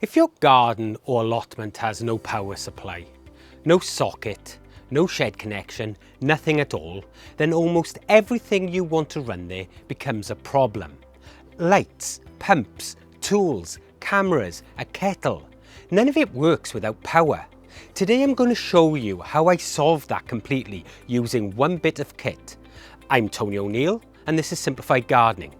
If your garden or allotment has no power supply, no socket, no shed connection, nothing at all, then almost everything you want to run there becomes a problem. Lights, pumps, tools, cameras, a kettle, none of it works without power. Today I'm going to show you how I solved that completely using one bit of kit. I'm Tony O'Neill and this is Simplified Gardening.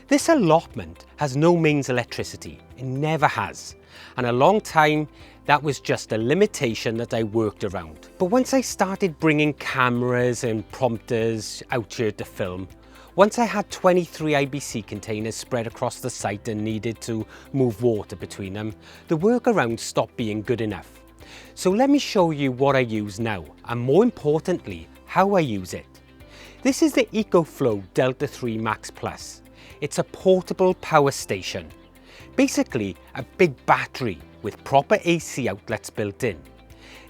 This allotment has no mains electricity, it never has, and a long time that was just a limitation that I worked around. But once I started bringing cameras and prompters out here to film, once I had 23 IBC containers spread across the site and needed to move water between them, the workarounds stopped being good enough. So let me show you what I use now, and more importantly, how I use it. This is the EcoFlow Delta 3 Max Plus. It's a portable power station. Basically a big battery with proper AC outlets built in.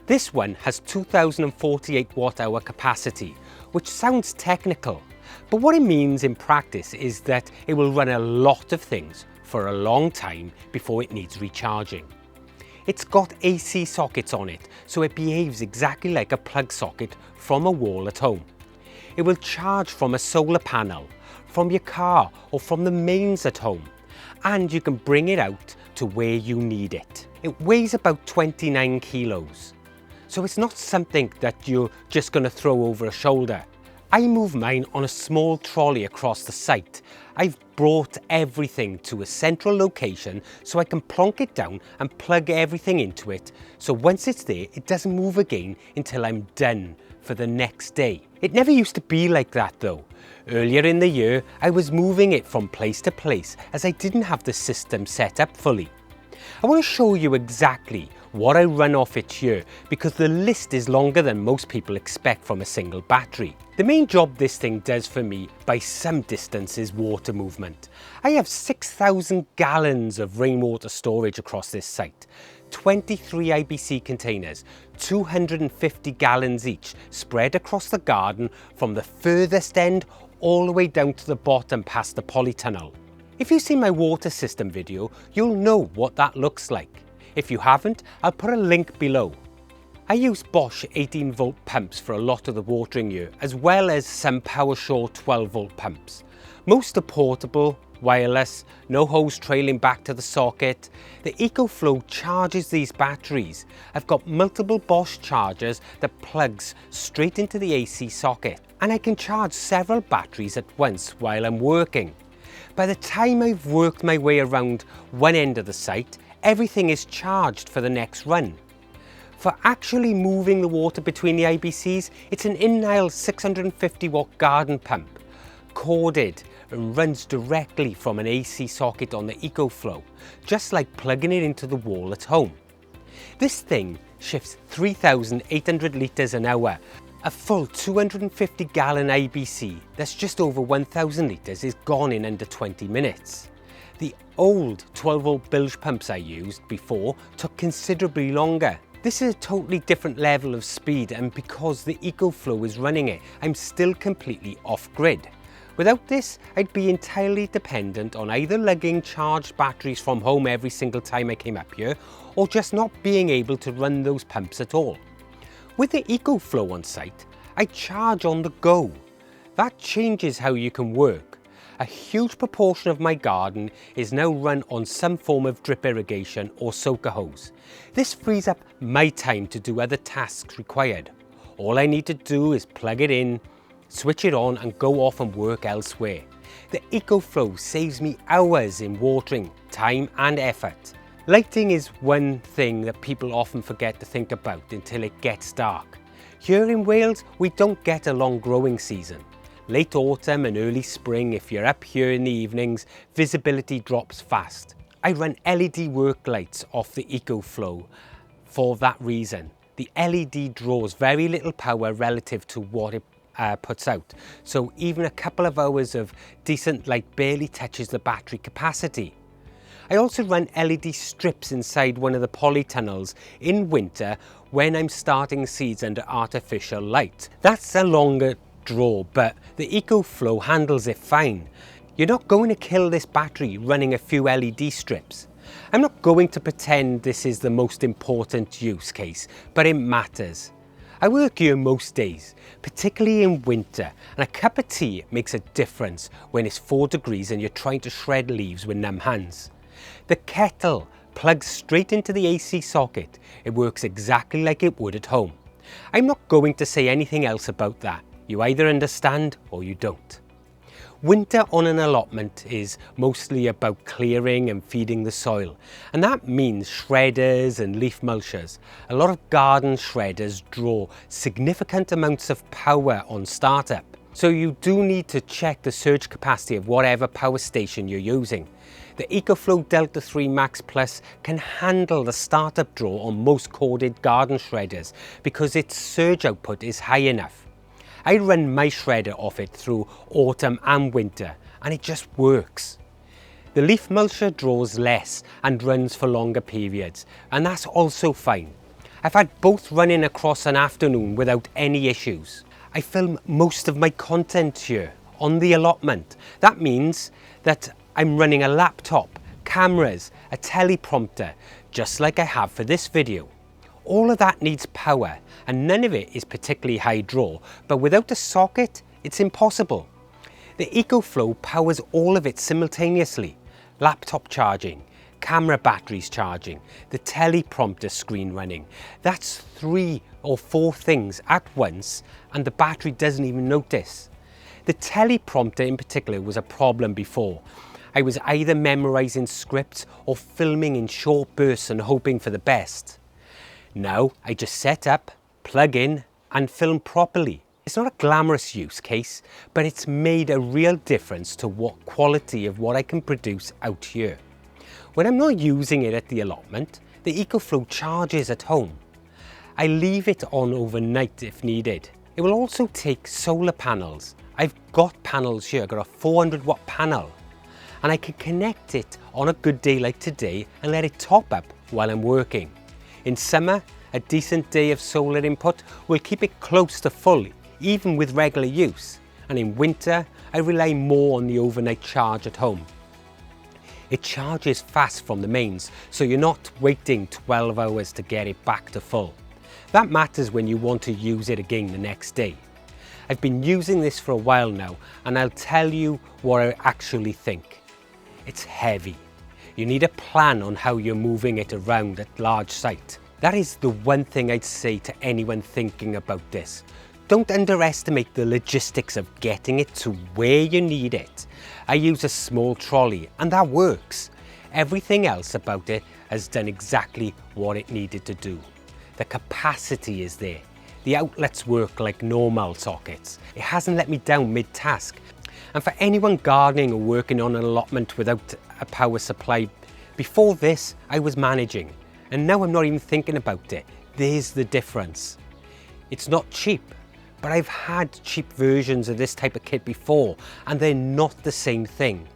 This one has 2048 watt-hour capacity, which sounds technical, but what it means in practice is that it will run a lot of things for a long time before it needs recharging. It's got AC sockets on it, so it behaves exactly like a plug socket from a wall at home. It will charge from a solar panel, from your car or from the mains at home, and you can bring it out to where you need it. It weighs about 29 kilos, so it's not something that you're just going to throw over a shoulder. I move mine on a small trolley across the site. I've brought everything to a central location so I can plonk it down and plug everything into it, so once it's there it doesn't move again until I'm done for the next day. It never used to be like that though. Earlier in the year I was moving it from place to place as I didn't have the system set up fully. I want to show you exactly what I run off each year because the list is longer than most people expect from a single battery. The main job this thing does for me by some distance is water movement. I have 6,000 gallons of rainwater storage across this site, 23 IBC containers, 250 gallons each, spread across the garden from the furthest end all the way down to the bottom past the polytunnel. If you've seen my water system video, you'll know what that looks like. If you haven't, I'll put a link below. I use Bosch 18 volt pumps for a lot of the watering year, as well as some PowerShore 12 volt pumps. Most are portable, wireless, no hose trailing back to the socket. The EcoFlow charges these batteries. I've got multiple Bosch chargers that plugs straight into the AC socket, and I can charge several batteries at once while I'm working. By the time I've worked my way around one end of the site, everything is charged for the next run. For actually moving the water between the IBCs, it's an in-aisle 650 watt garden pump, corded and runs directly from an AC socket on the EcoFlow, just like plugging it into the wall at home. This thing shifts 3,800 litres an hour. A full 250 gallon IBC that's just over 1,000 litres is gone in under 20 minutes. The old 12 volt bilge pumps I used before took considerably longer. This is a totally different level of speed, and because the EcoFlow is running it, I'm still completely off grid. Without this, I'd be entirely dependent on either lugging charged batteries from home every single time I came up here, or just not being able to run those pumps at all. With the EcoFlow on site, I charge on the go. That changes how you can work. A huge proportion of my garden is now run on some form of drip irrigation or soaker hose. This frees up my time to do other tasks required. All I need to do is plug it in, switch it on and go off and work elsewhere. The EcoFlow saves me hours in watering, time and effort. Lighting is one thing that people often forget to think about until it gets dark. Here in Wales, we don't get a long growing season. Late autumn and early spring, if you're up here in the evenings, visibility drops fast. I run LED work lights off the EcoFlow for that reason. The LED draws very little power relative to what it puts out, so even a couple of hours of decent light barely touches the battery capacity. I also run LED strips inside one of the polytunnels in winter when I'm starting seeds under artificial light. That's a longer draw, but the EcoFlow handles it fine. You're not going to kill this battery running a few LED strips. I'm not going to pretend this is the most important use case, but it matters. I work here most days, particularly in winter, and a cup of tea makes a difference when it's 4 degrees and you're trying to shred leaves with numb hands. The kettle plugs straight into the AC socket. It works exactly like it would at home. I'm not going to say anything else about that. You either understand or you don't. Winter on an allotment is mostly about clearing and feeding the soil, and that means shredders and leaf mulchers. A lot of garden shredders draw significant amounts of power on startup, so you do need to check the surge capacity of whatever power station you're using. The EcoFlow Delta 3 Max Plus can handle the startup draw on most corded garden shredders because its surge output is high enough. I run my shredder off it through autumn and winter, and it just works. The leaf mulcher draws less and runs for longer periods, and that's also fine. I've had both running across an afternoon without any issues. I film most of my content here on the allotment. That means that I'm running a laptop, cameras, a teleprompter, just like I have for this video. All of that needs power, and none of it is particularly high draw, but without a socket, it's impossible. The EcoFlow powers all of it simultaneously. Laptop charging, camera batteries charging, the teleprompter screen running. That's 3 or 4 things at once, and the battery doesn't even notice. The teleprompter in particular was a problem before. I was either memorizing scripts or filming in short bursts and hoping for the best. Now I just set up, plug in and film properly. It's not a glamorous use case, but it's made a real difference to what quality of what I can produce out here. When I'm not using it at the allotment, the EcoFlow charges at home. I leave it on overnight if needed. It will also take solar panels. I've got panels here, I've got a 400 watt panel, and I can connect it on a good day like today and let it top up while I'm working. In summer, a decent day of solar input will keep it close to full, even with regular use. And in winter, I rely more on the overnight charge at home. It charges fast from the mains, so you're not waiting 12 hours to get it back to full. That matters when you want to use it again the next day. I've been using this for a while now, and I'll tell you what I actually think. It's heavy. You need a plan on how you're moving it around at large site. That is the one thing I'd say to anyone thinking about this. Don't underestimate the logistics of getting it to where you need it. I use a small trolley and that works. Everything else about it has done exactly what it needed to do. The capacity is there. The outlets work like normal sockets. It hasn't let me down mid-task. And for anyone gardening or working on an allotment without a power supply, before this I was managing, and now I'm not even thinking about it. There's the difference. It's not cheap, but I've had cheap versions of this type of kit before, and they're not the same thing.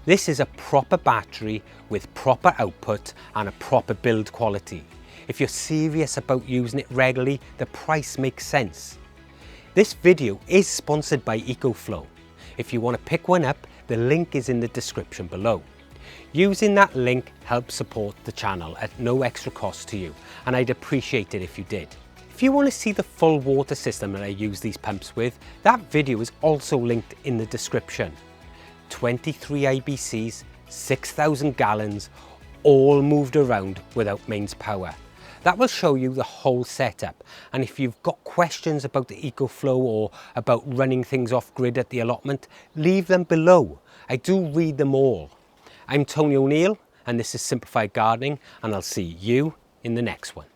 This is a proper battery with proper output and a proper build quality. If you're serious about using it regularly, the price makes sense. This video is sponsored by EcoFlow. If you want to pick one up, the link is in the description below. Using that link helps support the channel at no extra cost to you, and I'd appreciate it if you did. If you want to see the full water system that I use these pumps with, that video is also linked in the description. 23 IBCs, 6,000 gallons, all moved around without mains power. That will show you the whole setup, and if you've got questions about the EcoFlow or about running things off grid at the allotment, leave them below. I do read them all. I'm Tony O'Neill, and this is Simplified Gardening, and I'll see you in the next one.